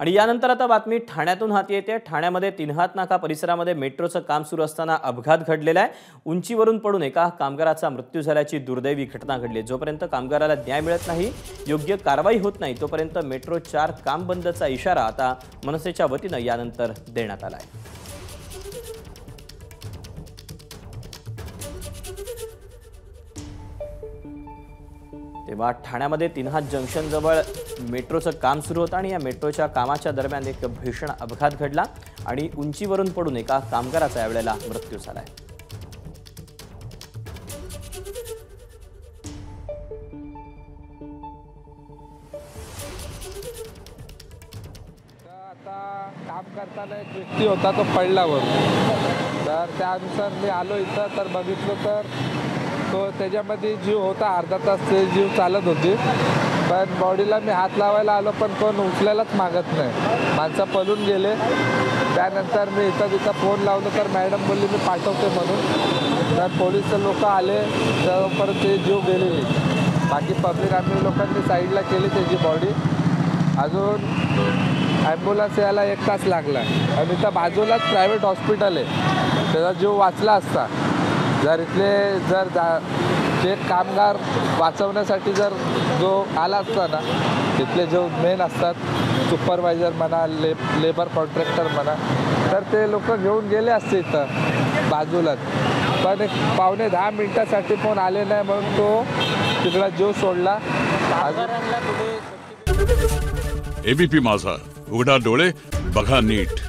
आणि यानंतर आता बातमी ठाण्यातून हाती येते। ठाण्यामध्ये तिन्हात नाका परिसरामध्ये मेट्रोचं काम सुरू असताना अपघात घडलेला आहे। उंचीवरून पडून एका कामगाराचा मृत्यू झाल्याची दुर्दैवी घटना घडली। जोपर्यंत कामगाराला न्याय मिळत नाही, योग्य कारवाई होत नाही, तोपर्यंत मेट्रो 4 काम बंदचा इशारा आता मनसेच्या वतीने यानंतर देण्यात आला आहे। तेव्हा ठाण्यामध्ये तिन्हात जंक्शन जवळ मेट्रोचं काम सुरू होतं आणि या मेट्रोच्या कामाच्या दरम्यान एक भीषण अपघात घडला आणि उंचीवरून पडून एका कामगाराचा यावेळेला मृत्यू झाला आहे। आता काम करताना एक व्यक्ती होता, तो पडला वरून। तर त्यानुसार मी आलो इथं, तर बघितलं तर तो त्याच्यामध्ये जीव होता। अर्धा तास ते जीव चालत होती, पण बॉडीला मी हात लावायला आलो पण कोण उचलायलाच मागत नाही। माणसं पळून गेले। त्यानंतर मी तिथं फोन लावलो तर मॅडम बोलली मी पाठवते म्हणून। तर पोलीस लोक आले, परत ते जीव गेलेली। बाकी पब्लिक आम्ही लोकांनी साईडला केली त्याची बॉडी। अजून ॲम्ब्युलन्स यायला 1 तास लागला आणि इथं बाजूलाच प्रायव्हेट हॉस्पिटल आहे, त्याचा जीव वाचला असता जर जे कामगार वाचवण्यासाठी जर जो आला असता ना, तिथले जो मेन असतात सुपरवायझर म्हणा, लेबर कॉन्ट्रॅक्टर म्हणा, तर ते लोक घेऊन गेले असते इथं बाजूलाच। पण एक पावणे 10 मिनिटासाठी पण आले नाही म्हणून तो तिकडा जीव सोडला। एबीपी माझा, उघडा डोळे बघा नीट।